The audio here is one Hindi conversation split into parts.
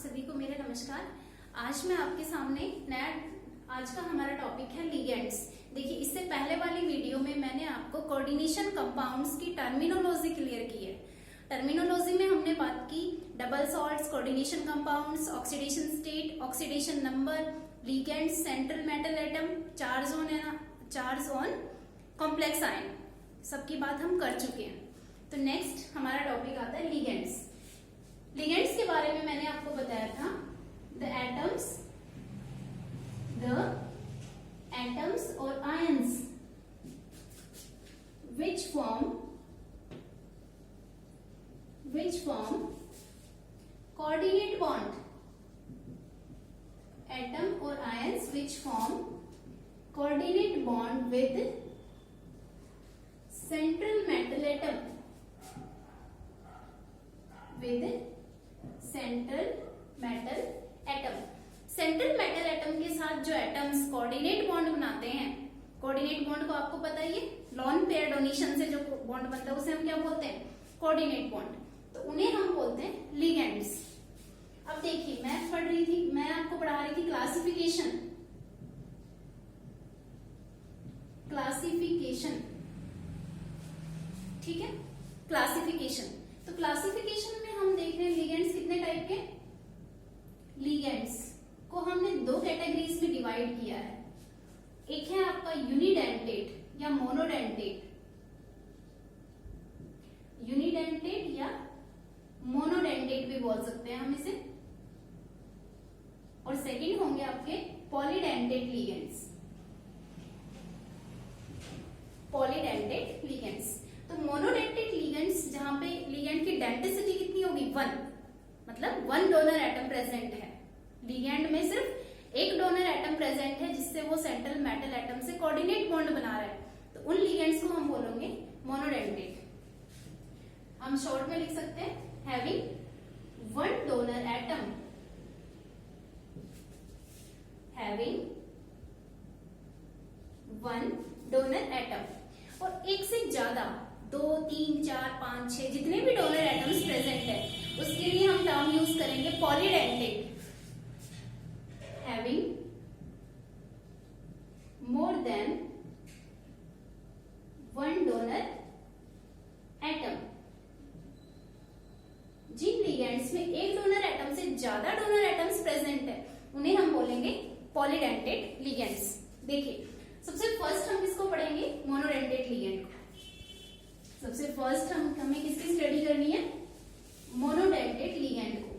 सभी को मेरा नमस्कार। आज मैं आपके सामने आज का हमारा टॉपिक है लिगेंड्स। देखिए, इससे पहले वाली वीडियो में मैंने आपको कोऑर्डिनेशन कंपाउंड्स की टर्मिनोलॉजी क्लियर की है। टर्मिनोलॉजी में हमने बात की double salts, coordination compounds, oxidation state, oxidation number, ligands, central metal atom, charge on complex ion, सबकी बात हम कर चुके हैं। तो नेक्स्ट हमारा टॉपिक आता है लिगेंड्स। लिगेंड्स के बारे में मैंने आपको बताया था द एटम्स और ions which form coordinate bond, atom or ions which form coordinate bond with central metal atom, central metal atom के साथ जो एटम्स कोऑर्डिनेट बॉन्ड बनाते हैं, कोऑर्डिनेट बॉन्ड को आपको पता ही है, लॉन पेयर डोनेशन से जो बॉन्ड बनता है उसे हम क्या बोलते हैं? Coordinate bond. तो उन्हें हम बोलते हैं लिगेंड्स। अब देखिए, मैं आपको पढ़ा रही थी क्लासिफिकेशन। ठीक है, क्लासिफिकेशन। तो क्लासिफिकेशन में हम देख रहे हैं लिगेंड्स कितने टाइप के। लिगेंड्स को हमने दो कैटेगरीज में डिवाइड किया है। एक है आपका यूनिडेंटेट या मोनोडेंटेट, यूनिडेंटेट या मोनोडेंटेट भी बोल सकते हैं हम इसे। और सेकंड होंगे आपके पॉलीडेंटेट लिगेंड्स। तो मोनोडेंटेट लिगेंड्स जहां पे लिगेंड की डेंसिटी कितनी होगी? 1, मतलब 1 डोनर एटम प्रेजेंट है। लिगेंड में सिर्फ एक डोनर एटम प्रेजेंट है जिससे वो सेंट्रल मेटल एटम से कोऑर्डिनेट बॉन्ड बना रहा है। तो उन लिगेंड्स को हम बोलेंगे मोनोडेंटेट। हम शॉर्ट में लिख सकते हैं having 1 donor atom, having 1 donor atom. और एक से ज्यादा 2, 3, 4, 5, 6 जितने भी डोनर एटम्स प्रेजेंट है उसके लिए हम टर्म यूज करेंगे polydentate, having more than 1 donor atom. जिन लिगेंड्स में एक डोनर एटम से ज्यादा डोनर एटम्स प्रेजेंट है उन्हें हम बोलेंगे पॉलीडेंटेट लिगेंड्स। देखिए, सबसे फर्स्ट हम किसको पढ़ेंगे? मोनोडेंटेट लिगेंड को। सबसे फर्स्ट हमें किसकी स्टडी करनी है? मोनोडेंटेट लिगेंड को।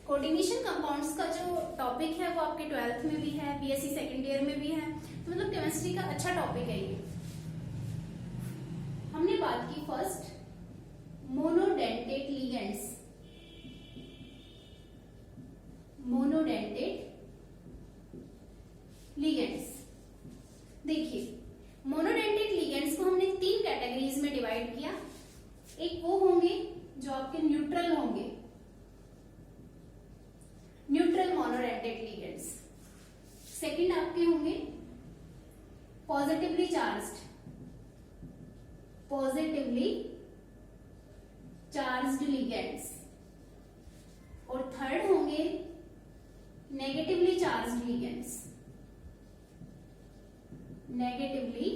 कोऑर्डिनेशन कंपाउंड्स का जो टॉपिक है वो आपके 12th में भी है, बीएससी सेकेंड ईयर में भी है, तो मतलब केमिस्ट्री का अच्छा टॉपिक है ये। हमने बात की first monodentate ligands. Monodentate ligands. देखिए, मोनोडेंटेट लिगेंड्स को हमने 3 कैटेगरीज में डिवाइड किया। एक वो होंगे जो आपके न्यूट्रल होंगे, न्यूट्रल मोनोडेंटेट लिगेंड्स। सेकंड आपके होंगे पॉजिटिवली चार्ज्ड लिगेंड्स। और थर्ड होंगे negatively charged ligands, negatively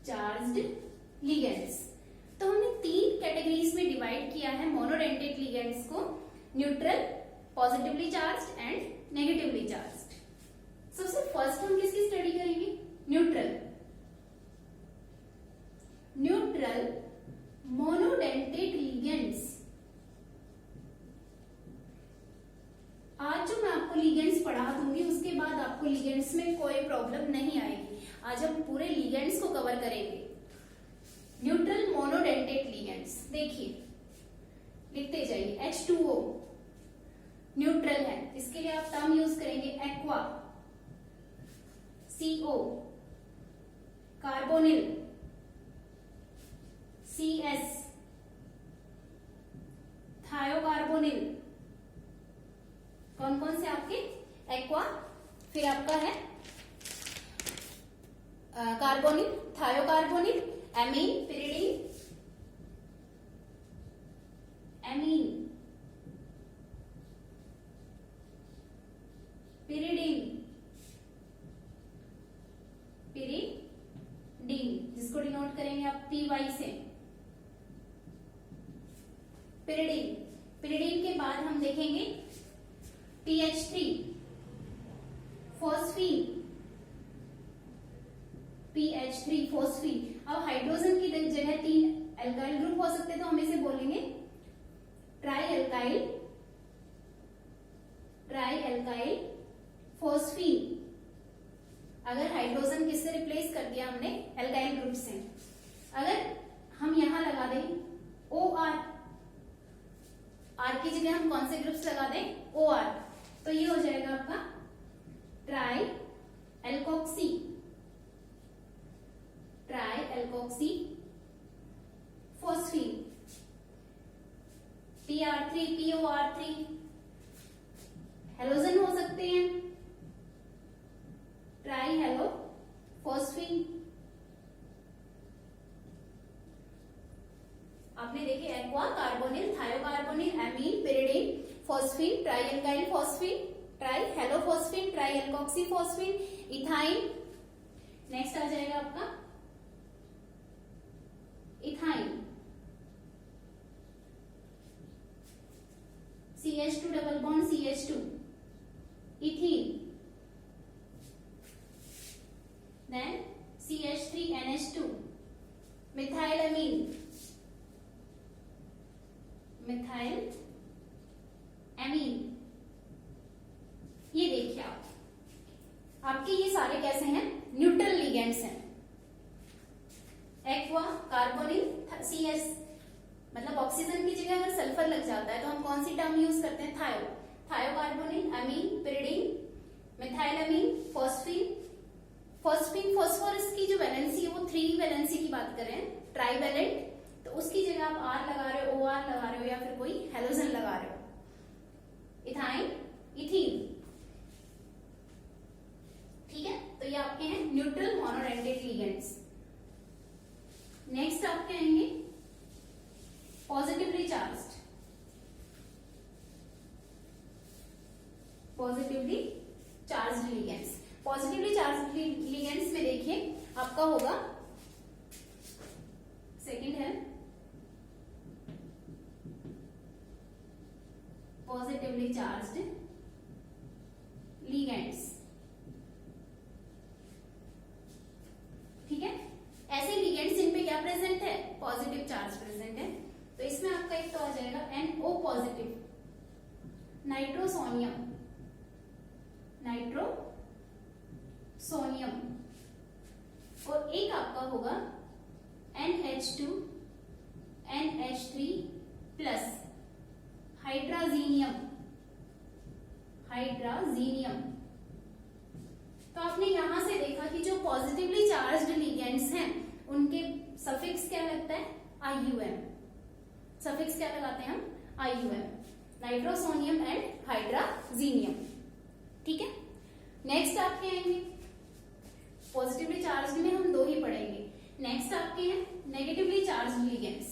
charged ligands. तो हमने 3 कैटेगरीज में डिवाइड किया है मोनोडेंटेट लिगेंड्स को, neutral, positively charged and negatively charged. सबसे फर्स्ट हम किसकी स्टडी करेंगे? Neutral monodentate ligands. आज जो मैं आपको लिगेंड्स पढ़ा दूंगी उसके बाद आपको लिगेंड्स में कोई प्रॉब्लम नहीं आएगी। आज हम पूरे लिगेंड्स को कवर करेंगे। न्यूट्रल मोनोडेंटेट लिगेंड्स, देखिए लिखते जाइए। H2O न्यूट्रल है, इसके लिए आप टर्म यूज करेंगे aqua, CO carbonyl, CS thiocarbonyl. कौन कौन से आपके? एक्वा, फिर आपका है carbonyl, thiocarbonyl, amine, pyridine, pyridine. Pyridine के बाद हम देखेंगे PH3 फॉस्फीन, PH3 फॉस्फीन। अब हाइड्रोजन की जगह 3 एल्काइल ग्रुप हो सकते हैं, तो हम इसे बोलेंगे ट्राई एल्काइल फॉस्फीन। अगर हाइड्रोजन किससे रिप्लेस कर दिया हमने, एल्काइल ग्रुप से। अगर हम यहां लगा दें OR, R की जगह हम कौन से ग्रुप्स लगा दें, OR, तो ये हो जाएगा आपका try alkoxy phosphine. PR3 POR3 halogen हो सकते हैं, ट्राई हेलो फॉस्फीन। आपने देखे aqua, carbonyl, thiocarbonyl, amine, pyridine, phosphine, tri alkyl phosphine, tri halo phosphine, tri alkoxy phosphine, ethyne. Next आ जाएगा आपका ethyne, CH2 double bond CH2, ethene, then CH3 NH2, methylamine, ये देखिए आप, आपके ये सारे कैसे हैं, न्यूट्रल लिगेंड्स हैं। एक्वा, कार्बोनिल, CS, मतलब ऑक्सीजन की जगह अगर सल्फर लग जाता है तो हम कौन सी टर्म यूज करते हैं, थायोकार्बोनिल, अमीन, पिरिडीन, मिथाइलएमीन, फॉस्फीन। फास्फोरस की जो वैलेंसी है वो 3 वैलेंसी की बात करें, ट्राईवैलेंट, तो उसकी जगह आप R लगा रहे हो, OR लगा रहे हो, या फिर कोई हेलोजन लगा रहे हो। इथाइन, इथीन, ठीक है। तो ये आपके हैं न्यूट्रल मोनोडेंटेट लिगेंड्स। नेक्स्ट आपके आएंगे positively charged ligands. Positively charged ligands में देखिए आपका होगा, सेकंड है पॉजिटिवली चार्ज्ड लिगेंड्स, ठीक है। ऐसे लिगेंड्स इन पे क्या प्रेजेंट है, पॉजिटिव चार्ज प्रेजेंट है। तो इसमें आपका एक तो आ जाएगा NO पॉजिटिव, नाइट्रोसोनियम, और एक आपका होगा NH2 NH3 प्लस हाइड्राजीनियम। तो आपने यहां से देखा कि जो पॉजिटिवली चार्ज्ड लिगेंड्स हैं उनके सफिक्स क्या लगता है, IUM। सफिक्स क्या लगाते हैं हम, IUM, नाइट्रोसोनियम एंड हाइड्राजीनियम, ठीक है। नेक्स्ट आपके आएंगे, पॉजिटिवली चार्ज्ड में हम 2 ही पढ़ेंगे। नेक्स्ट आपके हैं negatively charged ligands.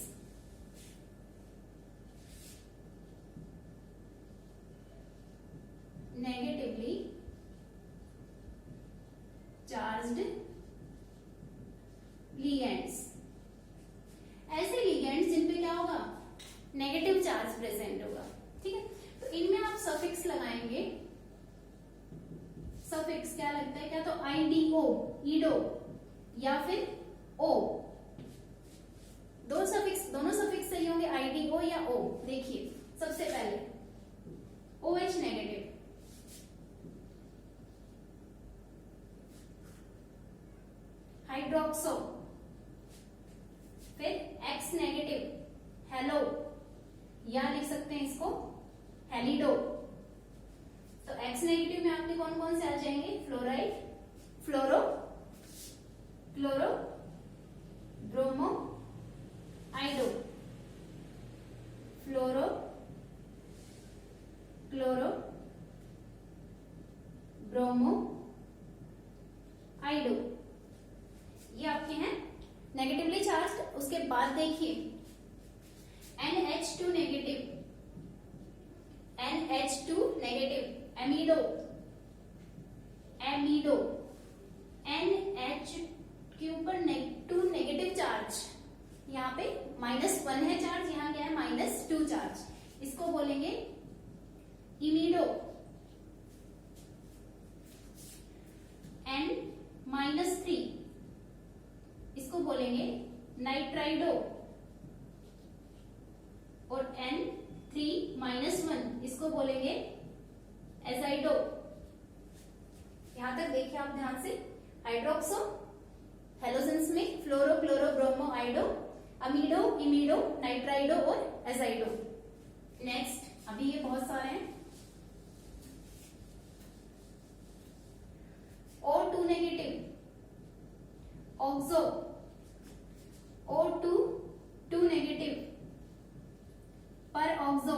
Negatively charged ligands, ऐसे लिगेंड्स जिन पे क्या होगा, नेगेटिव चार्ज प्रेजेंट होगा, ठीक है। तो इनमें आप सफिक्स लगाएंगे। सफिक्स क्या लगता है, क्या तो IDO, ईडो, या फिर O। दोनों सफिक्स सही होंगे, IDO या O। देखिए सबसे पहले OH नेगेटिव, हाइड्रोक्सो, फिर X नेगेटिव हेलो, या लिख सकते हैं इसको हेलिडो। तो X नेगेटिव में आपके कौन कौन से आ जाएंगे, फ्लोराइड, फ्लोरो, क्लोरो, ब्रोमो, आइडो, फ्लोरो, क्लोरो, ब्रोमो, आइडो, ये आपके हैं नेगेटिवली चार्ज्ड। उसके बाद देखिए NH2 नेगेटिव, एमिडो, NH के ऊपर 2 नेगेटिव चार्ज, यहाँ पे -1 है चार्ज, यहाँ क्या है -2 चार्ज, इसको बोलेंगे इमिडो। N -3 इसको बोलेंगे नाइट्राइडो, और N3-1 इसको बोलेंगे एजाइडो। यहां तक देखिए आप ध्यान से, हाइड्रोक्सो, हेलोजेंस में फ्लोरो, क्लोरो, ब्रोमो, आइडो, अमीडो, इमिडो, नाइट्राइडो और एजाइडो। नेक्स्ट, अभी ये बहुत सारे हैं। O2 negative, oxo, O2 2 negative, per oxo,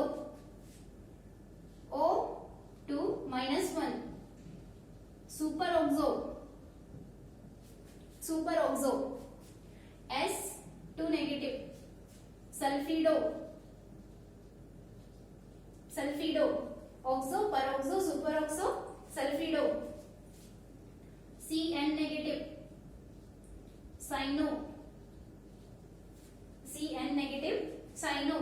O2 -1, super oxo, super oxo, S2 negative, sulfido, sulfido, oxo, per oxo, super oxo, sulfido, Cn negative, cyano, Cn negative, cyano,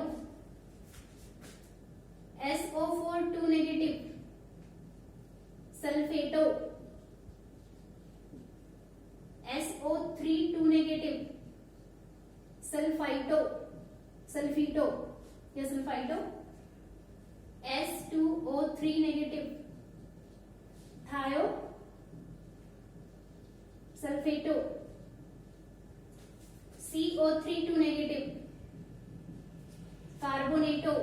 SO4 2 negative, sulfato, SO3 2 negative, sulfito, sulfito या सल्फाइटो, S2O3 नेगेटिव, थायो, सल्फेटो, CO3 2 नेगेटिव, कार्बोनेटो,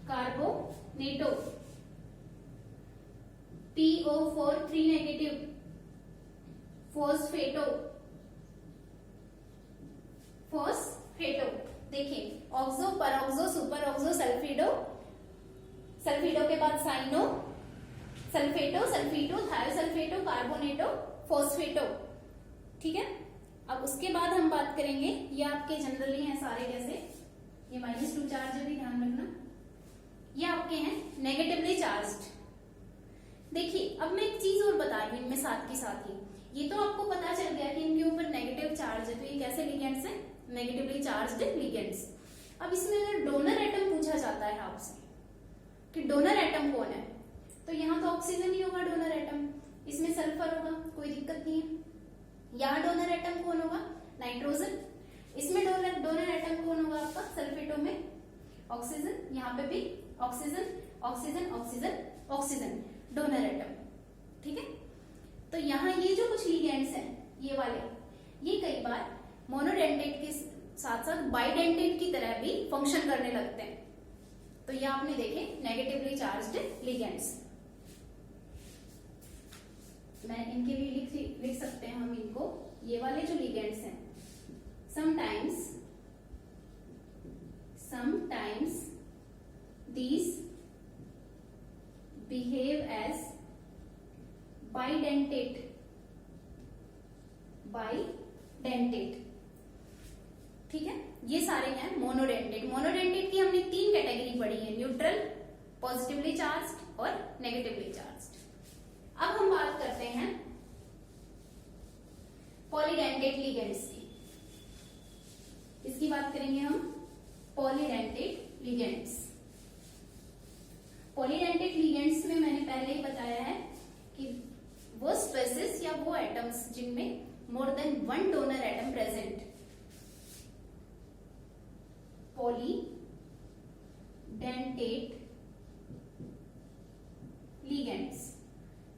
कार्बोनेटो, PO4 3 नेगेटिव, फॉस्फेटो, फॉस्फेटो। देखिए ऑक्सो, परऑक्सो, सुपर ऑक्सो, सल्फिडो, सल्फिडो के बाद साइनो, सल्फेटो, सल्फिटो, थायोसल्फेटो, कार्बोनेटो, फॉस्फेटो। ठीक है, अब उसके बाद हम बात करेंगे, ये आपके जनरली हैं सारे, कैसे ये -2 चार्ज है, भी ध्यान रखना, ये आपके हैं नेगेटिवली चार्ज्ड। देखिए अब मैं एक चीज और बता रही हूँ इनमें साथ के साथ ही, ये तो आपको पता चल गया कि इनके ऊपर नेगेटिव चार्ज है, तो ये कैसे लिगेंड्स हैं, नेगेटिवली चार्ज्ड लिगेंड्स। अब इसमें अगर डोनर एटम पूछा जाता है आपसे कि डोनर एटम कौन है, तो यहाँ तो ऑक्सीजन ही होगा डोनर एटम, इसमें सल्फर होगा, कोई दिक्कत नहीं है। यहाँ डोनर एटम कौन होगा, नाइट्रोजन, इसमें डोनर एटम कौन होगा आपका, सल्फेटो में ऑक्सीजन, यहाँ पे भी oxygen, oxygen, oxygen, oxygen, donor atom. ठीक है, तो यहाँ ये जो कुछ लिगेंड्स हैं ये वाले, ये कई बार मोनोडेंटेट के साथ साथ बाइडेंटेट की तरह भी फंक्शन करने लगते हैं। तो ये आपने देखे नेगेटिवली चार्ज्ड लिगेंड्स, मैं इनके लिए लिख सकते हैं हम इनको, ये वाले जो लिगेंड्स हैं, sometimes these behave as bidentate, ठीक है, ये सारे हैं मोनोडेंटेट। मोनोडेंटेट की हमने 3 कैटेगरी पढ़ी है, न्यूट्रल, पॉजिटिवली चार्ज्ड और नेगेटिवली चार्ज्ड। अब हम बात करते हैं पॉलीडेंटेट लिगेंड्स की, इसकी बात करेंगे हम, पॉलीडेंटेट लिगेंड्स। पॉलीडेंटेट लिगेंड्स में मैंने पहले ही बताया है कि वो स्पेसिस या वो एटम्स जिनमें मोर than 1 donor atom present, polydentate ligands.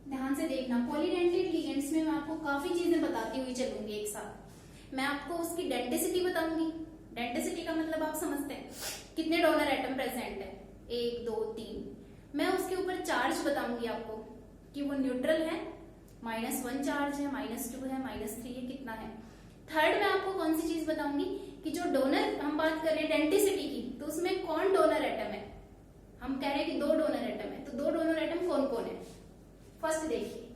ध्यान से देखना, पॉलीडेंटेट लिगेंड्स में मैं आपको काफी चीजें बताती हुई चलूंगी एक साथ। मैं आपको उसकी डेंसिटी बताऊंगी, डेंसिटी का मतलब आप समझते हैं, कितने डोनर एटम प्रेजेंट है, 1 2 3। मैं उसके ऊपर चार्ज बताऊंगी आपको कि वो न्यूट्रल है, -1 चार्ज है, -2 है, -3 है, कितना है। थर्ड मैं आपको कौन सी चीज बताऊंगी कि जो डोनर हम बात कर रहे हैं डेंसिटी की, तो उसमें कौन डोनर एटम है, हम कह रहे हैं कि 2 डोनर एटम है, तो 2 डोनर एटम कौन कौन है। फर्स्ट देखिए,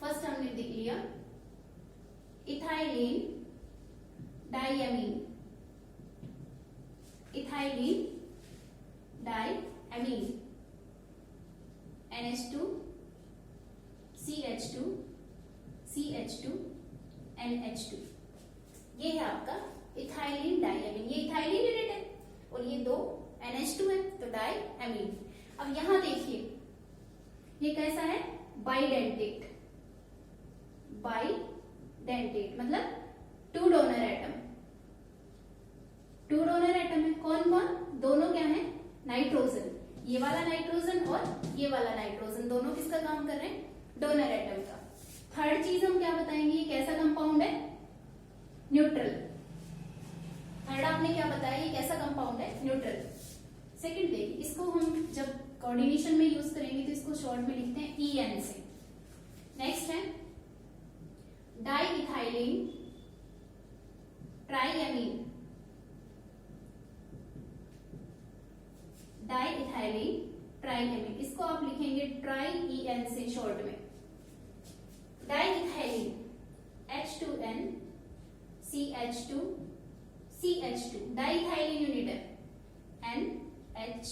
फर्स्ट हमने देख लिया ethylene डाइअमीन, ethylene डाइअमीन, NH2 CH2 CH2 NH2, ये आपका इथाइलिन डाइअमीन, ये इथाइलिन यूनिट है और ये दो NH2 है तो डाइअमीन। अब यहां देखिए ये कैसा है, बाइडेंटेट, बाइडेंटेट मतलब two donor atom, two donor atom है। कौन कौन, दोनों क्या है, नाइट्रोजन, ये वाला नाइट्रोजन और ये वाला नाइट्रोजन, दोनों किसका काम कर रहे हैं, डोनर एटम का। थर्ड चीज हम क्या बताएंगे, ये कैसा कंपाउंड है, न्यूट्रल। थर्ड आपने क्या बताया, ये कैसा कंपाउंड है, न्यूट्रल। सेकंड देखिए, इसको हम जब कोऑर्डिनेशन में यूज करेंगे तो इसको शॉर्ट में लिखते हैं EN से। नेक्स्ट है डाइइथाइलिन ट्राइएमीन, डाइइथाइलिन ट्राइएमीन, इसको आप लिखेंगे ट्राई EN से शॉर्ट में। डाइइथाइलिन H2N CH2 CH2, डाइइथाइलिन यूनिट है NH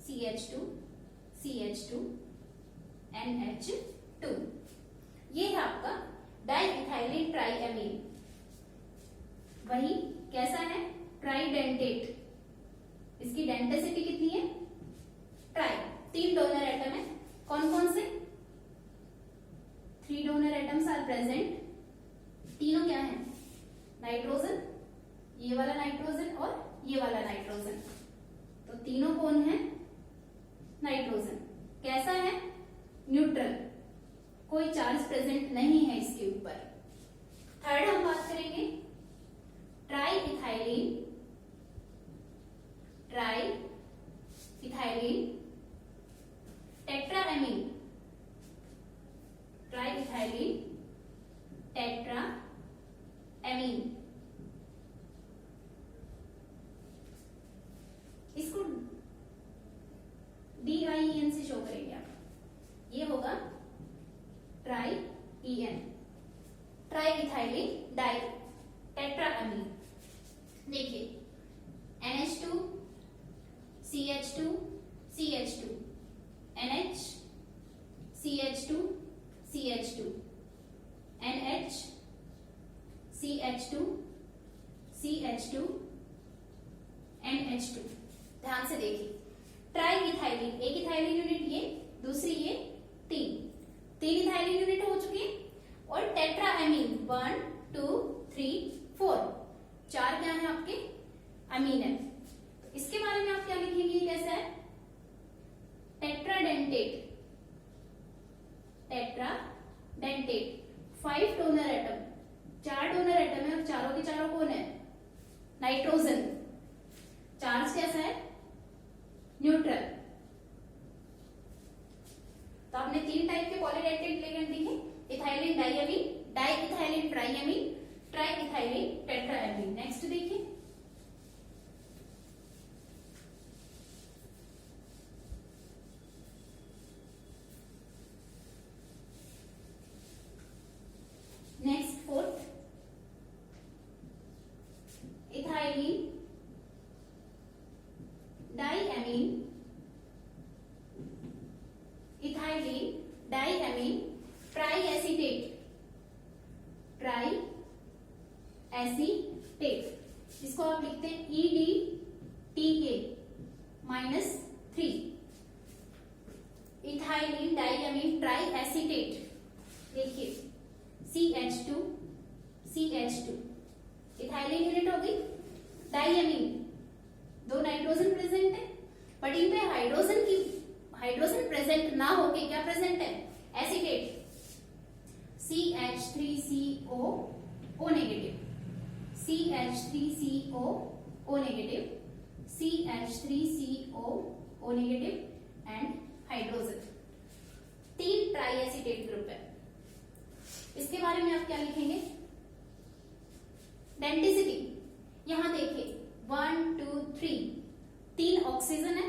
CH2 CH2 NH2, ये है आपका डाइइथाइलिन ट्राइएमीन। वही कैसा है, ट्राइडेंटेट, इसकी डेंसिटी कितनी है, ट्राई, 3 डोनर एटम है। कौन कौन से, 3 डोनर एटम्स आर प्रेजेंट, तीनों क्या है, नाइट्रोजन, ये वाला नाइट्रोजन और ये वाला नाइट्रोजन, तो तीनों कौन है, नाइट्रोजन। कैसा है, न्यूट्रल, कोई चार्ज प्रेजेंट नहीं है इसके ऊपर। थर्ड हम बात करेंगे ट्राइइथाइलिन, ट्राइइथाइलिन टेट्राएमीन, ट्राइइथाइलिन टेट्राएमीन, इसको DIEN से शो करेंगे आप, ये होगा ट्राइEN, ट्राइइथाइलिन डाइ टेट्राएमीन। देखिए NH2 CH2 CH2 NH CH2 CH2 NH CH2 CH2 NH2। ध्यान से देखिए, ट्राइइथाइलिन, एक इथाइलिन यूनिट ये, दूसरी ये, तीन इथाइलिन यूनिट हो चुकी है। और टेट्राएमीन 1 2 3 4, 4 क्या है आपके, अमीन है। तो इसके बारे में आप क्या लिखेंगे, ये कैसा है, tetradentate, tetradentate, 5 donor atom, 4 donor atom है और चारों के चारों कौन है, नाइट्रोजन। चार्ज कैसा है, न्यूट्रल। तो आपने 3 टाइप के पॉलीडेंटेट लिगेंड देखे, ethylene diamine, diethylene triamine, triethylene tetramine. Next देखिए, next fourth, ethylene diamine, ethylene diamine triacetate, triacetate, इसको आप लिखते हैं EDTA -3। इथाइलिन डाइएमीन ट्राइएसीटेट, देखिए CH2 CH2, इथाइलिन यूनिट हो गई, डाइएमीन, 2 नाइट्रोजन प्रेजेंट है, बट इन पे हाइड्रोजन प्रेजेंट ना होके क्या प्रेजेंट है, acetate, CH3CO negative, CH3CO negative, CH3CO negative and hydrogen, 3 triacetate group है। इसके बारे में आप क्या लिखेंगे, डेंसिटी, यहां देखिए 1 2 3, 3 ऑक्सीजन है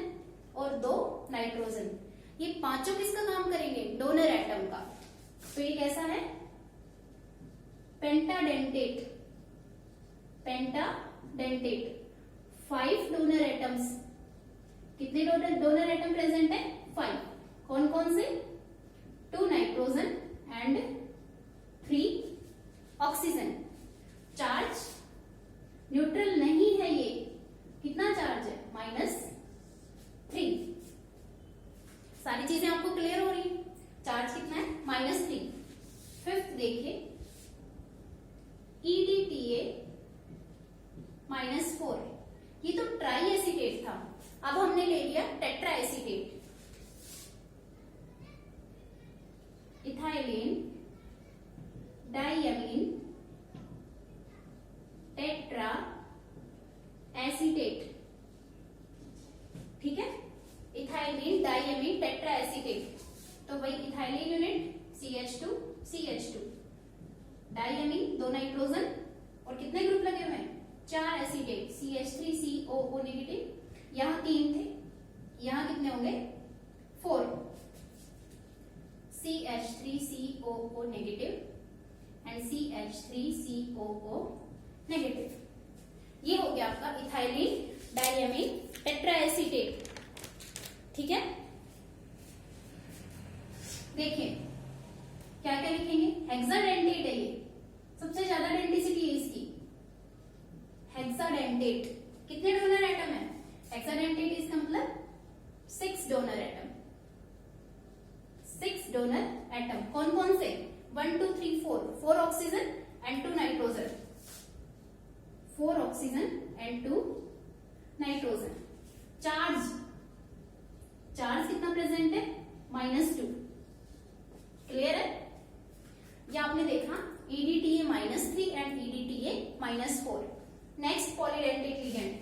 और 2 नाइट्रोजन, ये पांचों किसका काम करेंगे, डोनर एटम का। तो ये कैसा है, पेंटाडेंटेट, पेंटाडेंटेट, 5 डोनर एटम्स, कितने डोनर एटम प्रेजेंट है, 5। कौन कौन से, 2 नाइट्रोजन एंड 3 ऑक्सीजन। चार्ज -4। ये तो ट्राई एसीटेट था, अब हमने ले लिया tetra acetate. Ethylene diamine tetra acetate, ठीक है, इथाइलिन डाइअमीन टेट्रा एसीटेट। तो वही ethylene unit CH2 CH2, डाइअमीन 2 nitrogen और कितने ग्रुप लगे हुए हैं, 4 एसीटेट CH3COO नेगेटिव। यहां 3 थे, यहां कितने होंगे 4, CH3COO negative and CH3COO negative. ये हो गया आपका इथाइलिन डाइअमीन टेट्रा एसीटेट, ठीक है। देखिए क्या क्या लिखेंगे, हेक्साडेंटेट है, ये सबसे ज्यादा डेंसिटी है इसकी, हेक्साडेंटेट। कितने डोनर एटम है, हेक्साडेंटेट इसका मतलब 6 डोनर एटम, 6 डोनर एटम। कौन कौन से, 1 2 3 4 oxygen and 2 nitrogen, 4 oxygen and 2 nitrogen. Charge कितना प्रेजेंट है, -2, क्लियर है। ये आपने देखा EDTA -3 and EDTA -4। Next polydentate ligand,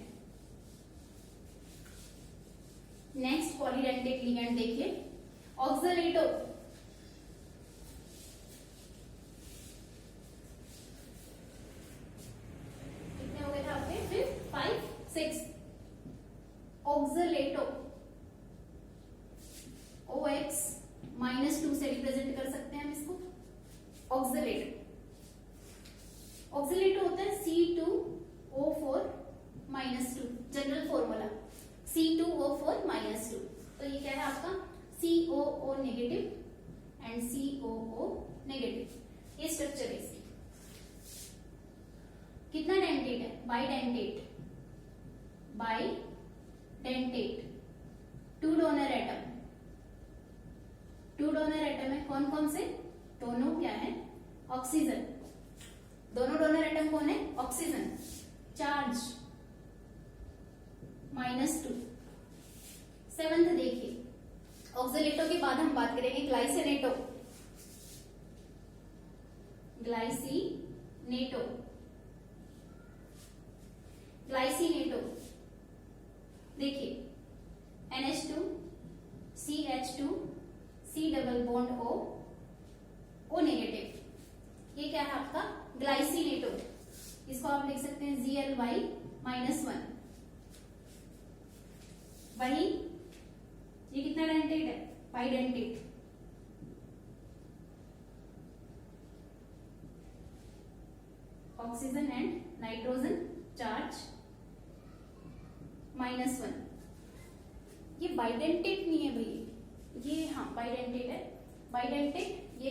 next polydentate ligand देखिए ऑक्सलेटो। कितने हो गए थे आपके, फिर 5 6, ऑक्सलेटो OX -2 से रिप्रेजेंट कर सकते हैं हम इसको, ऑक्सलेट। ऑक्सलेटो होता है C2O4 -2, जनरल फॉर्मूला C2O4 -2। तो ये क्या है आपका COO negative and COO negative, ये स्ट्रक्चर है इसकी। कितना डेंटेट है, bidentate, 2 donor atom, 2 donor atom है। कौन कौन से, दोनों क्या है, ऑक्सीजन, दोनों डोनर एटम कौन है, ऑक्सीजन। चार्ज -2। 7th देखिए, ऑक्सलेटो के बाद हम बात करेंगे ग्लाइसिनेटो, ग्लाइसिनेटो, ग्लाइसिनेटो देखिए NH2 CH2 C double bond O negative. ये क्या है आपका ग्लाइसिनेटो, इसको आप लिख सकते हैं Gly -1। वही ये कितना डेंटेट है, bidentate, oxygen and nitrogen, charge -1। ये बाइडेंटेट नहीं है भाई, ये हाँ बाइडेंटेट है, बाइडेंटेट। ये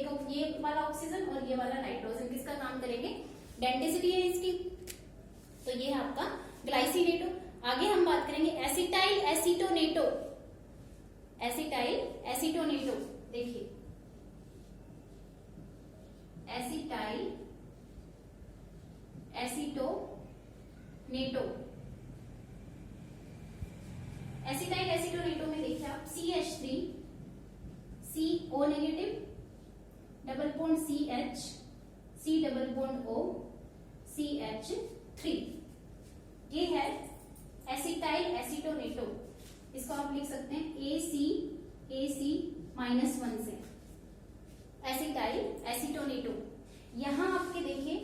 वाला ऑक्सीजन और ये वाला नाइट्रोजन किसका काम करेंगे, डेंटिसिटी है इसकी। तो ये है आपका ग्लाइसिनेटो। आगे हम बात करेंगे एसिटाइल एसीटोनेटो, एसिटाइल एसीटोनेटो। देखिए एसिटाइल एसीटोनेटो, एसिटाइल एसीटोनेटो में देखिए आप CH3 CO negative, double bond CH, C double bond O, CH3। ये है एसिटाइल एसीटोनेटो, इसको आप लिख सकते हैं AC -1 से, एसिटाइल एसीटोनेटो। यहां आपके देखिए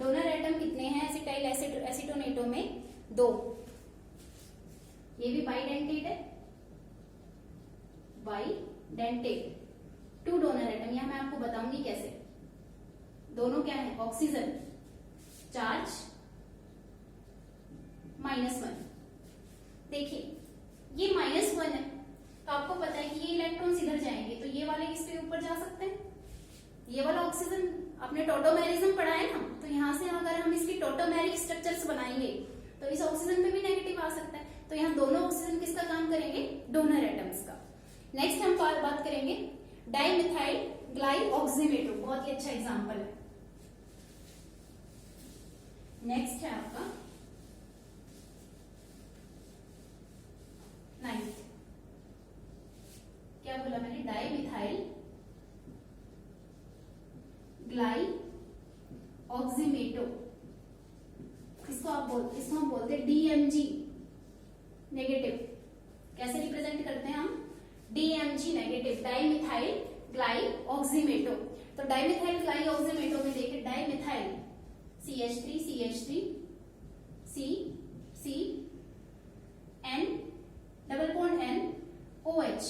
डोनर एटम कितने हैं एसिटाइल एसीटोनेटो में, 2। ये भी बाइडेंटेट है, बाइडेंटेट, 2 डोनर एटम। यहां मैं आपको बताऊंगी कैसे। दोनों क्या है, ऑक्सीजन, चार्ज -1। देखिए ये -1 है, तो आपको पता है कि ये इलेक्ट्रॉन्स इधर जाएंगे, तो ये वाले किसके ऊपर जा सकते हैं, ये वाला ऑक्सीजन। आपने टोटोमेरिज्म पढ़ा है ना, तो यहां से अगर हम इसकी टोटोमेरिक स्ट्रक्चर्स बनाएंगे तो इस ऑक्सीजन पे भी नेगेटिव आ सकता है। तो यहाँ दोनों ऑक्सीजन किसका काम करेंगे, डोनर एटम्स का। नेक्स्ट हम बात करेंगे डाइमिथाइल ग्लाइऑक्सीनेटो, बहुत ही अच्छा एग्जांपल है। नेक्स्ट है आपका मिथाइल ग्लाई ऑक्सीमेटो, इसको हम बोलते हैं DMG नेगेटिव। कैसे रिप्रेजेंट करते हैं हम? DMG नेगेटिव, डाइमिथाइल ग्लाई ऑक्सीमेटो। तो डाइमिथाइल ग्लाई ऑक्सीमेटो में देखिए dimethyl CH3 CH3 C C N double bond N OH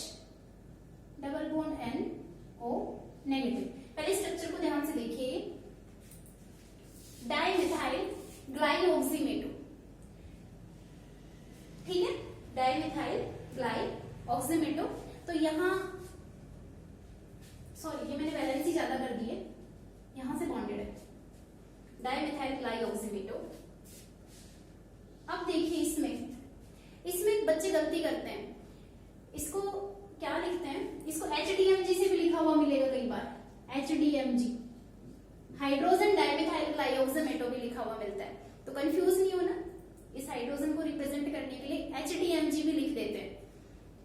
double bond N O negative. पहले स्ट्रक्चर को ध्यान से देखिए, डाइमिथाइल ग्लाई ऑक्सीमेटो, ठीक है, डाइमिथाइल ग्लाई ऑक्सीमेटो। तो यहां सॉरी, ये मैंने वैलेंसी ज्यादा कर दी है, यहां से बॉन्डेड है डाइमिथाइल ग्लाई ऑक्सीमेटो। अब देखिए इसमें बच्चे गलती करते हैं, इसको क्या लिखते हैं, इसको HDMG से भी लिखा हुआ मिलेगा कई बार, HDMG हाइड्रोजन डाइमिथाइल ग्लाई ऑक्सीमेटो भी लिखा हुआ मिलता है। तो कंफ्यूज नहीं होना, इस हाइड्रोजन को रिप्रेजेंट करने के लिए HDMG भी लिख देते हैं।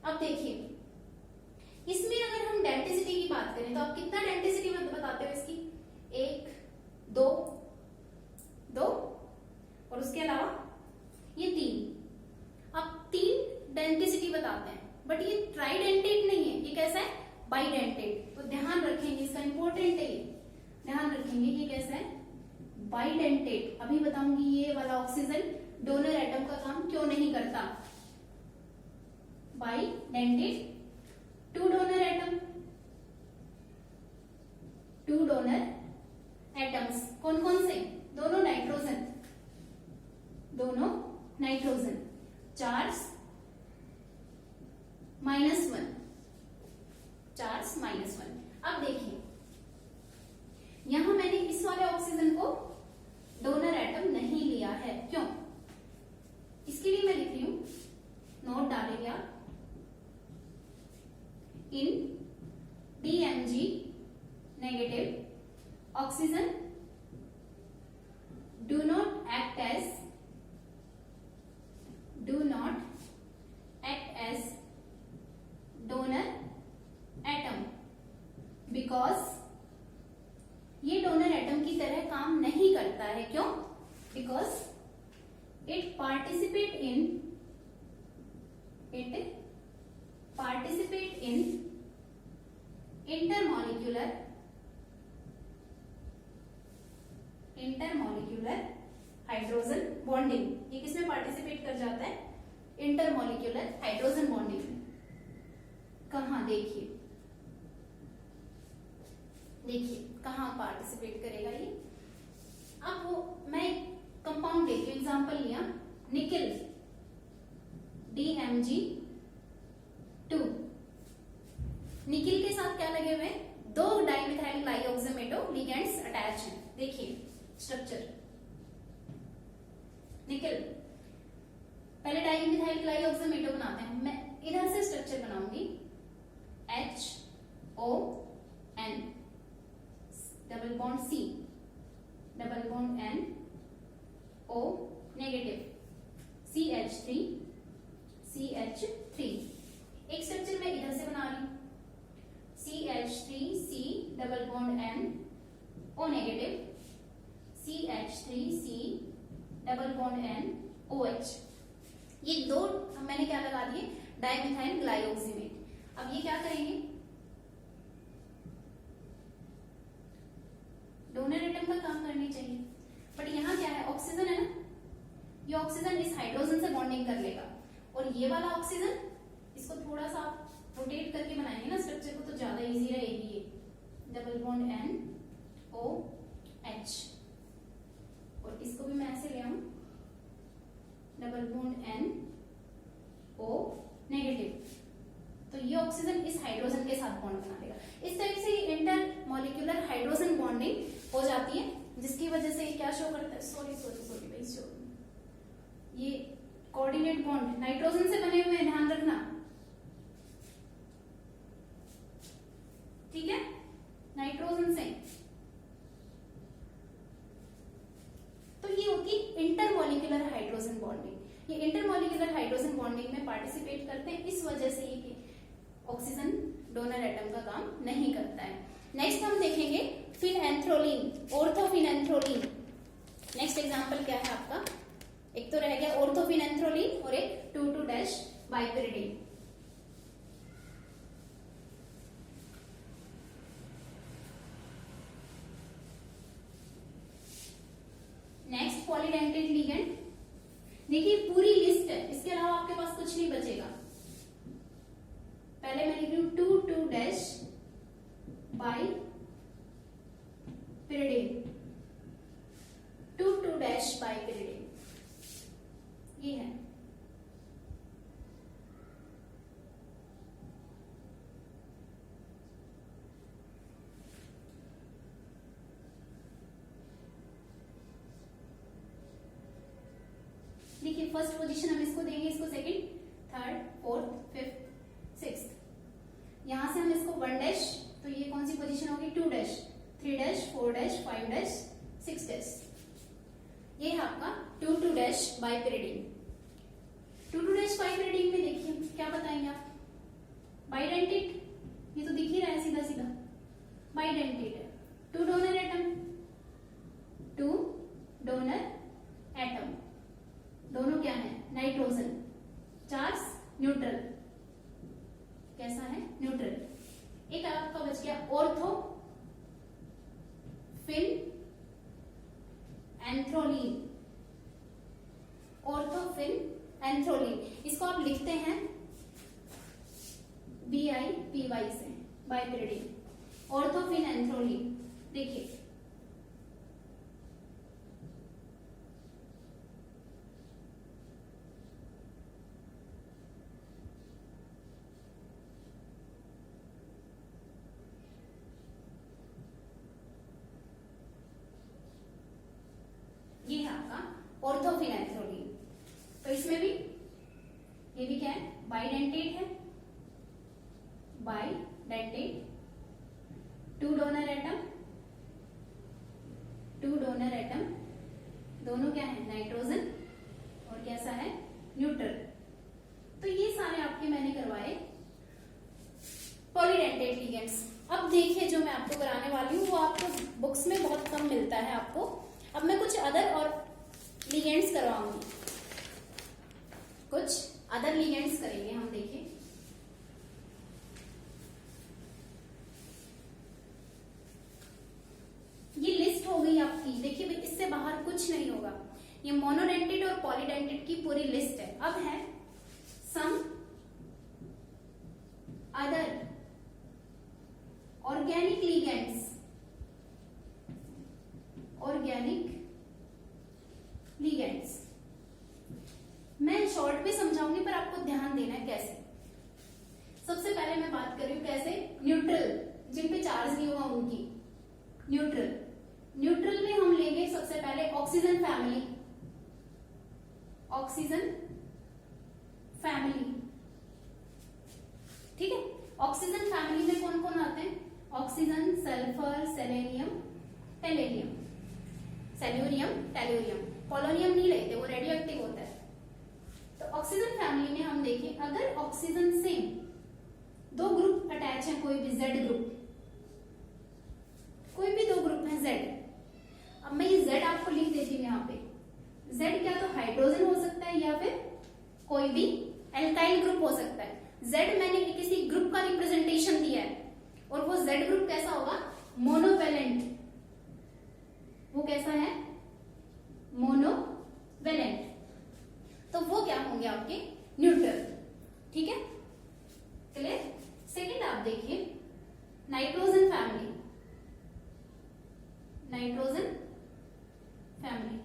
अब देखिए इसमें अगर हम डेंसिटी की बात करें तो आप कितना डेंसिटी बताते हो इसकी? 1 2 2 और उसके अलावा ये 3। अब 3 डेंसिटी बताते हैं, बट ये ट्राइडेंटेट नहीं है, ये कैसा है? बाइडेंटेट। तो ध्यान रखेंगे, इसका इंपॉर्टेंट है, ध्यान रखेंगे ये कैसा है? बाइडेंटेट। अभी बताऊंगी ये वाला ऑक्सीजन डोनर एटम का काम क्यों नहीं करता। Bidentate, 2 donor atom, 2 donor atoms कौन कौन से? दोनों नाइट्रोजन, दोनों नाइट्रोजन, चार्ज -1, चार्ज -1। अब देखिए यहां मैंने इस वाले ऑक्सीजन को डोनर एटम नहीं लिया है, क्यों? इसके लिए मैं लिख रही हूं, नोट डालेंगे आप, इन DMG negative oxygen do not act as donor atom, because ये डोनर एटम की तरह काम नहीं करता है। क्यों? Because it participate in intermolecular hydrogen bonding. ये किसमें पार्टिसिपेट कर जाता है? इंटरमॉलिक्यूलर हाइड्रोजन बॉन्डिंग में। कहां? देखिए कहां पार्टिसिपेट करेगा ये। अब वो मैं कंपाउंड लेती हूँ, एग्जांपल लिया निकेल DMG2। निकेल के साथ क्या लगे हुए? 2 डाइमिथाइल ग्लाई ऑक्सीमेटो लिगेंड्स अटैच हैं। देखिए स्ट्रक्चर, निकेल, पहले डाइमिथाइल ग्लाई ऑक्सीमेटो बनाते हैं। मैं इधर से स्ट्रक्चर बनाऊंगी, HON double bond C double bond N O negative CH3 CH3। एक स्ट्रक्चर मैं इधर से बना रही हूं, CH3C double bond N O negative CH3C double bond N OH। ये 2 मैंने क्या लगा दिए? डाइमिथाइल ग्लाई ऑक्सीमेट। अब ये क्या करेंगे? डोनर एटम का काम करनी चाहिए, बट यहाँ क्या है? ऑक्सीजन है ना, ये ऑक्सीजन इस हाइड्रोजन से बॉन्डिंग कर लेगा, और ये वाला ऑक्सीजन इसको थोड़ा सा रोटेट करके बनाएंगे ना स्ट्रक्चर को, तो ज्यादा इजी रहेगी। ये double bond N O H, और इसको भी मैं ऐसे ले आऊं, double bond N O negative. तो ये ऑक्सीजन इस हाइड्रोजन के साथ बॉन्ड बना देगा। इस टाइप से इंटर मॉलिक्यूलर हाइड्रोजन बॉन्डिंग हो जाती है, जिसकी वजह से क्या शो करता है? सॉरी भाई, ये कोऑर्डिनेट बॉन्ड नाइट्रोजन से बने हुए हैं, ध्यान रखना, ठीक है, नाइट्रोजन से। तो ये होती इंटरमॉलिक्यूलर हाइड्रोजन बॉन्डिंग। ये इंटरमॉलिक्यूलर हाइड्रोजन बॉन्डिंग में पार्टिसिपेट करते हैं, इस वजह से ये ऑक्सीजन डोनर एटम का काम नहीं करता है। नेक्स्ट हम देखेंगे फिनएंथ्रोलिन, ऑर्थोफिनएंथ्रोलिन। नेक्स्ट एग्जांपल क्या है आपका, एक तो रह गया ऑर्थोफिनएंथ्रोलिन और एक 2,2- बाइपिरिडिन। Next polydentate ligand. देखिए पूरी लिस्ट है, इसके अलावा आपके पास कुछ नहीं बचेगा। पहले मैं लिख रही हूं 2,2- बाइपिरिडिन, 2,2- बाइपिरिडिन ये है। देखिए फर्स्ट पोजीशन हम इसको देंगे, इसको second, third, fourth, fifth, sixth. यहां से हम इसको 1 तो ये कौन सी पोजीशन होगी, 2 3 4 5 6 ये है आपका 2,2- बाइपिरिडिन। 2,2- बाइपिरिडिन में देखिए क्या बताएंगे आप, बाइडेंटेट, ये तो दिख ही रहा है सीधा सीधा, बाइडेंटेट है। 2 डोनर एटम, 2 डोनर एटम, दोनों क्या है, नाइट्रोजन, चार्ज न्यूट्रल, कैसा है, न्यूट्रल। एक आपका बच गया ऑर्थो फिन एंथ्रोलिन, ऑर्थोफिन एंथ्रोलिन, इसको आप लिखते हैं BIPY से, बाइपिरिडिन, ऑर्थोफिन एंथ्रोलिन। देखिए ये है आपका ऑर्थोफिनएंथ्रोलिन। तो इसमें भी ये भी क्या है, बाइडेंटेट है, bidentate, 2 donor atom, 2 donor atom, दोनों क्या है, नाइट्रोजन और कैसा है, न्यूट्रल। तो ये सारे आपके मैंने करवाए पॉलीडेंटेट लिगेंड्स। अब देखिए जो मैं आपको कराने वाली हूँ वो आपको बुक्स में बहुत कम मिलता है आपको। अब मैं कुछ अदर और लिगेंड्स करवाऊंगी, कुछ अदर लिगेंड्स करेंगे हम। देखिए ये लिस्ट हो गई आपकी, देखिए भाई इससे बाहर कुछ नहीं होगा, ये मोनोडेंटेट और पॉलीडेंटेट की पूरी लिस्ट है। अब है some other organic ligands, organic ligands. मैं शॉर्ट में समझाऊंगी पर आपको ध्यान देना है कैसे। सबसे पहले मैं बात कर रही हूं कैसे, न्यूट्रल, जिन पे चार्ज नहीं हुआ उनकी, न्यूट्रल। न्यूट्रल में हम लेंगे सबसे पहले ऑक्सीजन फैमिली, ऑक्सीजन फैमिली, ठीक है। ऑक्सीजन फैमिली में कौन कौन आते हैं, oxygen, sulphur, selenium, tellurium, tellurium, tellurium, polonium नहीं लेते, वो रेडियो एक्टिव होता है। तो ऑक्सीजन फैमिली में हम देखें, अगर ऑक्सीजन से 2 ग्रुप अटैच है, कोई भी जेड ग्रुप, कोई भी 2 ग्रुप है जेड। अब मैं ये जेड आपको लिख देती हूँ यहाँ पे। जेड क्या तो हाइड्रोजन हो सकता है या फिर कोई भी एल्काइल ग्रुप हो सकता है। जेड मैंने किसी ग्रुप का रिप्रेजेंटेशन दिया है और वो जेड ग्रुप कैसा होगा, मोनोवेलेंट। वो कैसा है, मोनोवेलेंट। तो वो क्या होंगे आपके, न्यूट्रल, ठीक है, क्लियर। सेकेंड आप देखिए नाइट्रोजन फैमिली, नाइट्रोजन फैमिली।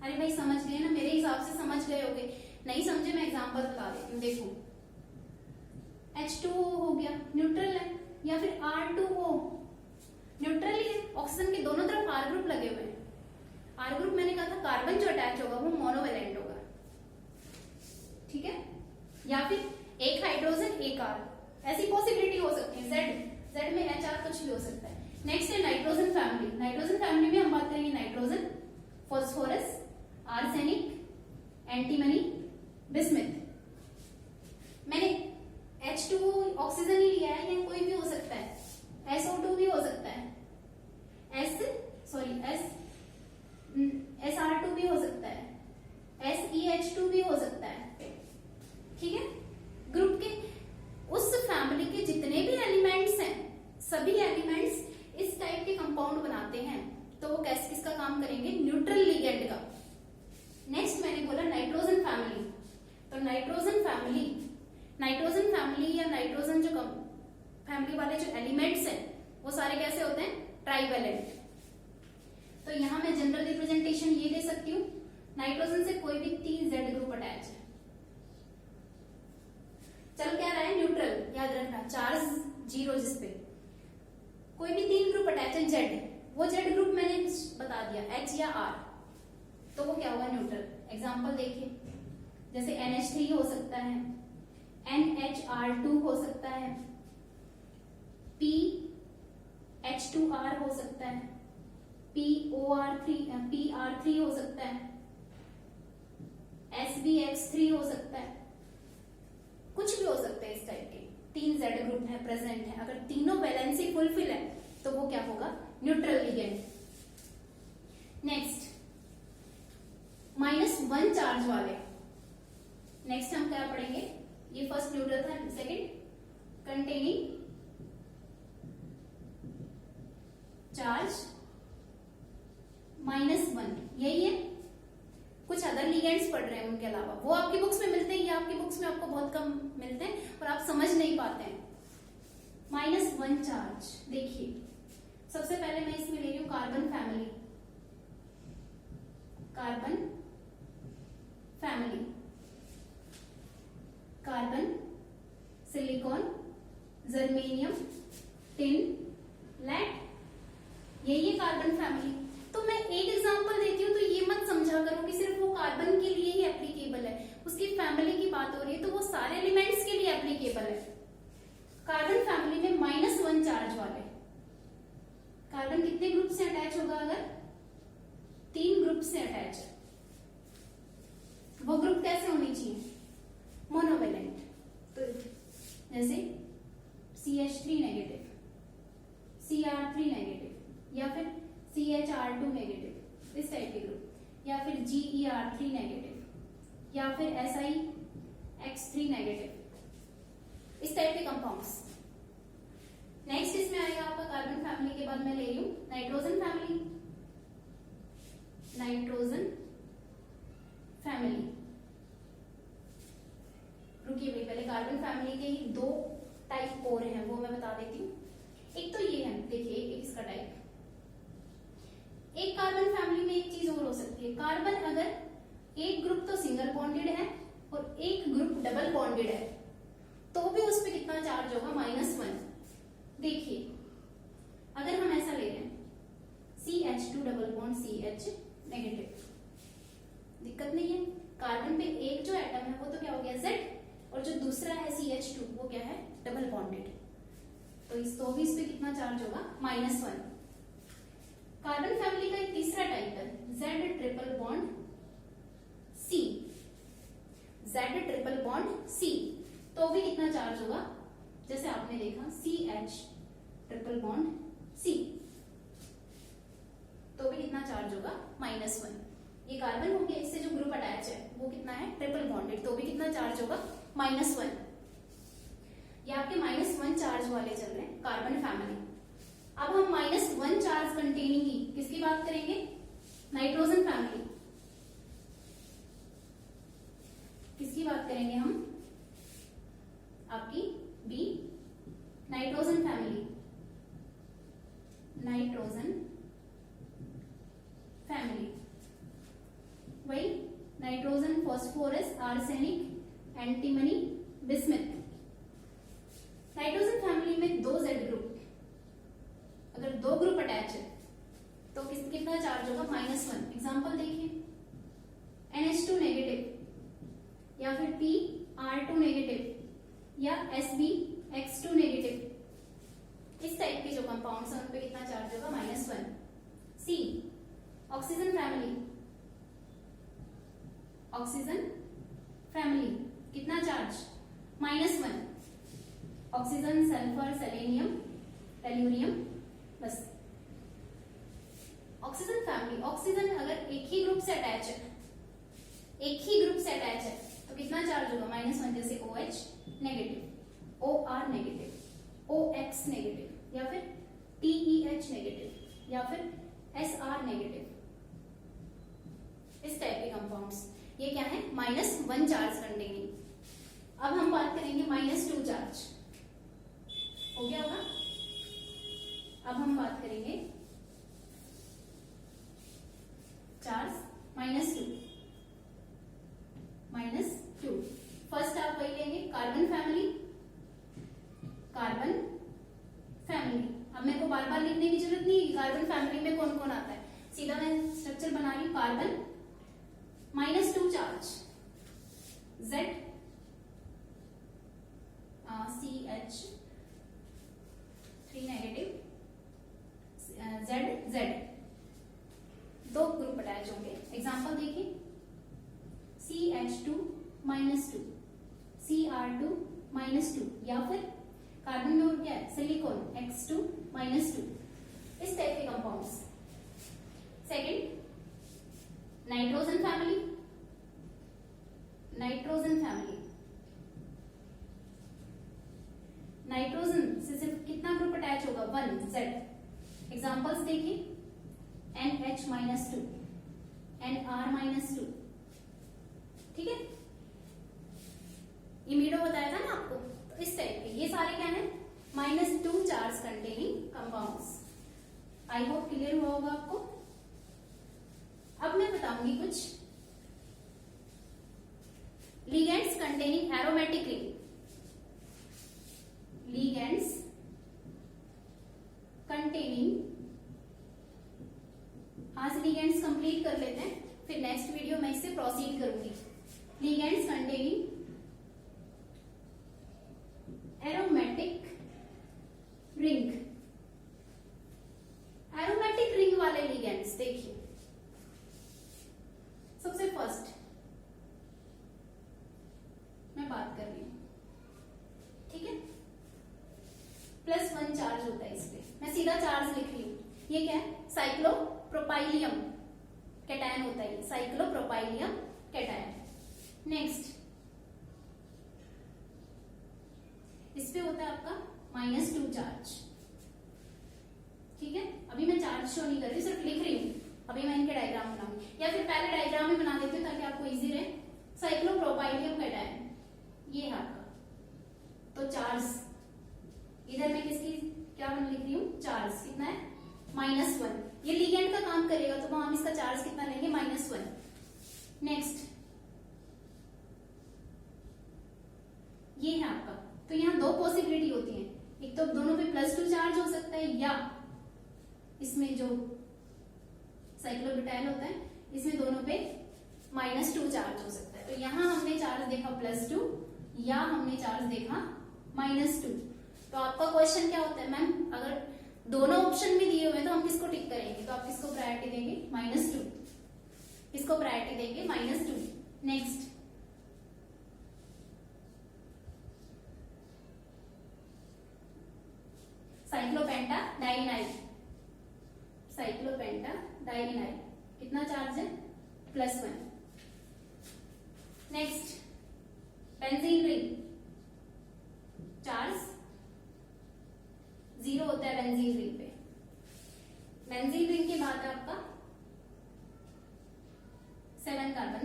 अरे भाई समझ गए ना, मेरे हिसाब से समझ गए होगे, नहीं समझे मैं एग्जांपल बता देती हूँ। देखो H2O हो गया, न्यूट्रल है, या फिर R2O न्यूट्रल ही है। ऑक्सीजन के दोनों तरफ R ग्रुप लगे हुए हैं। R ग्रुप मैंने कहा था कार्बन जो अटैच होगा वो मोनोवेलेंट होगा, ठीक है। या फिर एक हाइड्रोजन एक R, ऐसी पॉसिबिलिटी हो सकती है। जेड में HR कुछ भी हो सकता है। नेक्स्ट है नाइट्रोजन फैमिली। नाइट्रोजन फैमिली में हम बात करेंगे nitrogen, phosphorus, arsenic, antimony, bismuth. मैंने H2O ऑक्सीजन ही लिया है, SeH2 भी हो सकता है, ठीक है। ग्रुप के उस फैमिली के जितने भी एलिमेंट्स हैं, सभी एलिमेंट्स इस टाइप के कंपाउंड बनाते हैं, तो वो किसका काम करेंगे, न्यूट्रल लिगेंड का। नेक्स्ट मैंने बोला नाइट्रोजन फैमिली, तो नाइट्रोजन फैमिली या नाइट्रोजन जो फैमिली वाले जो एलिमेंट्स हैं वो सारे कैसे होते हैं, ट्राइवेलेंट। तो यहां मैं जनरल रिप्रेजेंटेशन ये दे सकती हूँ, नाइट्रोजन से कोई भी 3 Z ग्रुप अटैच है, चल क्या रहा है, न्यूट्रल, याद रखना, चार्ज 0 जिसपे कोई भी 3 ग्रुप अटैच है Z, वो Z ग्रुप मैंने बता दिया H या R, तो वो क्या हुआ, न्यूट्रल। एग्जांपल देखिए, जैसे NH3 हो सकता है, NHR2 हो सकता है, PH2R हो सकता है, PR3 हो सकता है, SBX3 हो सकता है, कुछ भी हो सकता है इस टाइप के। 3 Z ग्रुप है प्रेजेंट है, अगर तीनों वैलेंसी फुलफिल है तो वो क्या होगा, न्यूट्रल लिगेंड। नेक्स्ट -1 चार्ज वाले, नेक्स्ट हम क्या पढ़ेंगे, ये फर्स्ट न्यूट्रल था, सेकंड कंटेनिंग चार्ज -1, यही है। कुछ अदर लिगेंड्स पढ़ रहे हैं उनके अलावा, वो आपकी बुक्स में मिलते हैं, ये आपकी बुक्स में आपको बहुत कम मिलते हैं और आप समझ नहीं पाते हैं। -1 चार्ज, देखिए सबसे पहले मैं इसमें ले रही हूं carbon family, carbon silicon germanium tin lead, यही है कार्बन फैमिली। तो मैं एक एग्जांपल देती हूँ, तो ये मत समझा करो कि सिर्फ वो कार्बन के लिए ही एप्लीकेबल है, उसकी फैमिली की बात हो रही है तो वो सारे एलिमेंट्स के लिए एप्लीकेबल है। कार्बन फैमिली में -1 चार्ज वाले कार्बन कितने ग्रुप से अटैच होगा, अगर 3 ग्रुप से अटैच है, वो ग्रुप कैसे होनी चाहिए, मोनोवेलेंट। तो जैसे CH3 नेगेटिव, Cr3 नेगेटिव, या फिर CHR2 नेगेटिव, इस टाइप के ग्रुप, या फिर GeR3 नेगेटिव, या फिर SiX3 नेगेटिव, इस टाइप के कंपाउंड्स। नेक्स्ट इसमें आएगा आपका कार्बन फैमिली के बाद मैं ले रही हूं नाइट्रोजन फैमिली। रुकिए भाई, पहले कार्बन फैमिली के ही 2 टाइप और हैं, वो मैं बता देती हूँ। एक तो ये है, देखिए एक इसका टाइप, एक कार्बन फैमिली में एक चीज और हो सकती है, कार्बन अगर एक ग्रुप तो सिंगल बॉन्डेड है और एक ग्रुप डबल बॉन्डेड है, तो भी उस पर कितना चार्ज होगा, -1। देखिए अगर हम ऐसा ले रहे हैं CH2 double bond CH negative, दिक्कत नहीं है, कार्बन पे एक जो एटम है वो तो क्या हो गया Z, और जो दूसरा है CH2 वो क्या है, डबल बॉन्डेड, तो इस भी इस पे कितना चार्ज होगा, -1। कार्बन फैमिली का एक तीसरा टाइप है Z ट्रिपल बॉन्ड C, तो भी कितना चार्ज होगा, जैसे आपने देखा CH ट्रिपल बॉन्ड C, तो भी कितना चार्ज होगा, -1। ये कार्बन हो गया, इससे जो ग्रुप अटैच है वो कितना है, ट्रिपल बॉन्डेड, तो भी कितना चार्ज होगा, -1। ये आपके -1 चार्ज वाले चल रहे हैं कार्बन फैमिली। अब हम -1 चार्ज कंटेनिंग ही किसकी बात करेंगे, नाइट्रोजन फैमिली। किसकी बात करेंगे हम, आपकी बी, नाइट्रोजन फैमिली। वही nitrogen, phosphorus, arsenic, antimony, bismuth. Nitrogen family में 2 Z ग्रुप, अगर 2 ग्रुप अटैच है तो कितना चार्ज होगा, -1। एग्जांपल देखिए, NH2 नेगेटिव, या फिर PR2 नेगेटिव, या SbX2 नेगेटिव, इस टाइप के जो कंपाउंड्स हैं उन पे कितना चार्ज होगा, -1। C, ऑक्सीजन फैमिली, कितना charge, -1। Oxygen, sulphur, selenium, tellurium, बस। ऑक्सीजन फैमिली, ऑक्सीजन अगर एक ही ग्रुप से अटैच है, एक ही से अटैच है तो कितना चार्ज होगा, -1, जैसे OH negative, OR negative, OX negative, या फिर TEH नेगेटिव, या फिर SR नेगेटिव, इस टाइप के कंपाउंड्स, ये क्या है, -1 चार्ज कंटेनिंग। अब हम बात करेंगे -2 चार्ज, हो गया होगा। अब हम बात करेंगे चार्ज -2। फर्स्ट आप वही लेंगे, कार्बन फैमिली। अब मेरे को बार बार लिखने की जरूरत नहीं है कार्बन फैमिली में कौन कौन आता है, सीधा मैं स्ट्रक्चर बना रही हूं। Carbon -2 charge, Z CH3 negative, Z दो ग्रुप अटैच होंगे। एग्जांपल देखिए, CH2 -2, Cr2 -2, या फिर कार्बन में और क्या है, सिलिकॉन X2 -2, इस टाइप के compounds. Second, nitrogen family. Nitrogen से सिर्फ कितना ग्रुप अटैच होगा, 1, Z। एग्जांपल्स देखिए, NH -2, NR -2, ठीक है, इमिडो बताया था ना आपको, तो इस टाइप के ये सारे क्या है, -2 charge containing compounds. I hope clear हुआ होगा आपको। अब मैं बताऊंगी कुछ ligands containing aromatic ring. Ligands containing, आज लिगेंड्स कंप्लीट कर लेते हैं, फिर नेक्स्ट वीडियो में इससे प्रोसीड करूंगी। Ligands containing aromatic ring. Aromatic ring वाले लिगेंड्स देखिए, सबसे फर्स्ट मैं बात कर रही हूं, ठीक है, +1 चार्ज होता है इस पे, मैं सीधा चार्ज लिख रही हूं। ये क्या है, साइक्लोप्रोपाइलियम कैटायन होता है, साइक्लोप्रोपाइलियम कैटायन। नेक्स्ट, इस पे होता है आपका -2 चार्ज, ठीक है। अभी मैं चार्ज शो नहीं कर रही, सिर्फ लिख रही हूँ, अभी मैं इनके डायग्राम बनाऊंगी, या फिर पहले डायग्राम ही बना देती हूँ ताकि आपको इजी रहे। साइक्लोप्रोपाइलियम कैटायन ये है आपका, तो चार्ज इधर मैं किसकी क्या लिख रही हूँ, चार्ज कितना है, -1। ये लिगेंड का काम करेगा तो हम इसका चार्ज कितना लेंगे, -1। नेक्स्ट, ये है आपका, तो यहाँ दो पॉसिबिलिटी होती है, एक तो दोनों पे +2 चार्ज हो सकता है, या इसमें जो साइक्लोब्यूटाइल होता है इसमें दोनों पे -2 चार्ज हो सकता है। तो यहाँ हमने चार्ज देखा +2, या हमने चार्ज देखा -2। तो आपका क्वेश्चन क्या होता है, मैम अगर दोनों ऑप्शन भी दिए हुए तो हम किसको टिक करेंगे, तो आप किसको प्रायोरिटी देंगे, -2, किसको प्रायोरिटी देंगे, -2। Next, cyclopenta dienyl. Cyclopenta dienyl कितना चार्ज है, +1। नेक्स्ट, बेंजीन रिंग, चार्ज 0 होता है बेंजीन रिंग पे। बेंजीन रिंग के बाद आपका 7 कार्बन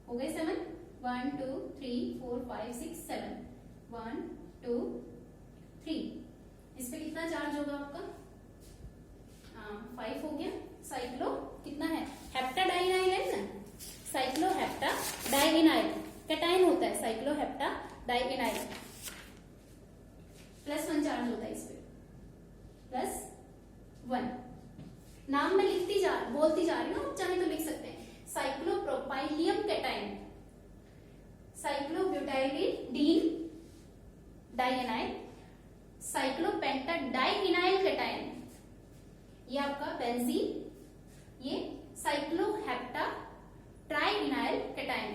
हो गए, 7, 1 2 3 4 5 6 7, 1 2 3। इस पे कितना चार्ज होगा आपका, 5 हो गया। साइक्लो कितना है, हेप्टाडाइनाइल है ना, साइक्लो हेप्टाडाइनाइल कैटायन होता है, साइक्लो हेप्टाडाइनाइल, +1 चार्ज होता है इस पे, +1। नाम में बोलती जा रही हूँ, आप चाहे तो लिख सकते हैं, साइक्लोप्रोपाइलियम कैटायन, साइक्लोब्यूटाइलिडीन डाइएनाइल, साइक्लोपेंटाडाइइनाइल कैटायन, ये आपका बेंजीन, ये साइक्लोहेप्टा ट्राइइनाइल कैटायन।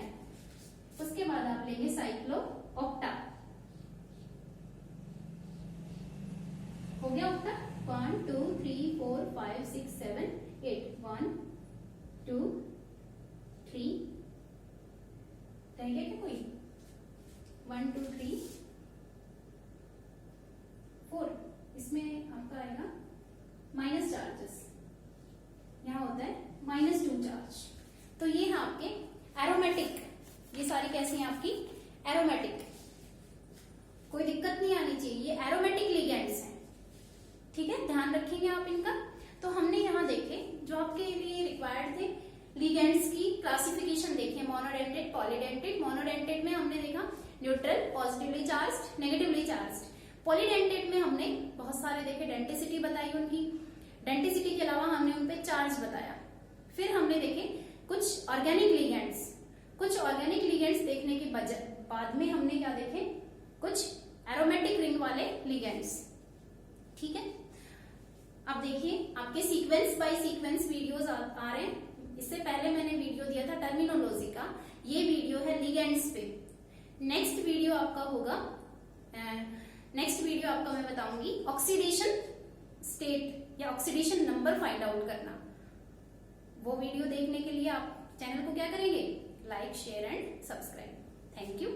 उसके बाद आप लेंगे साइक्लो ऑक्टा, हो गया ऑक्टा, 1 2 3 4 5 6 7 8, 1 2 रह गया क्या कोई? 1 2 3 4, इसमें आपका आएगा माइनस चार्जेस, यहाँ होता है -2 चार्ज। तो ये है आपके एरोमेटिक, ये सारी कैसी हैं आपकी एरोमेटिक, कोई दिक्कत नहीं आनी चाहिए, ये एरोमेटिक लिगेंड्स हैं, ठीक है, ध्यान रखेंगे आप इनका। तो हमने यहाँ देखे जो आपके लिए रिक्वायर्ड थे लिगेंड्स की क्लासिफिकेशन देखे, मोनोडेंटेड, पॉलीडेंटेड। मोनोडेंटेड में हमने देखा neutral, positively charged, negatively charged. Polydentate में हमने बहुत सारे देखे, डेंटिसिटी बताई उनकी, डेंटिसिटी के अलावा हमने उनपे चार्ज बताया। फिर हमने देखे कुछ ऑर्गेनिक लिगेंड्स, कुछ ऑर्गेनिक लिगेंड्स देखने के बाद में हमने क्या देखे, कुछ एरोमेटिक रिंग वाले लिगेंड्स, ठीक है। अब देखिए आपके सीक्वेंस बाय सीक्वेंस वीडियोस आ रहे हैं। इससे पहले मैंने वीडियो दिया था टर्मिनोलॉजी का, ये वीडियो है लिगेंड्स पे। नेक्स्ट वीडियो आपका होगा, नेक्स्ट वीडियो आपका मैं बताऊंगी ऑक्सीडेशन स्टेट या ऑक्सीडेशन नंबर फाइंड आउट करना। वो वीडियो देखने के लिए आप चैनल को क्या करेंगे, like share and subscribe. Thank you.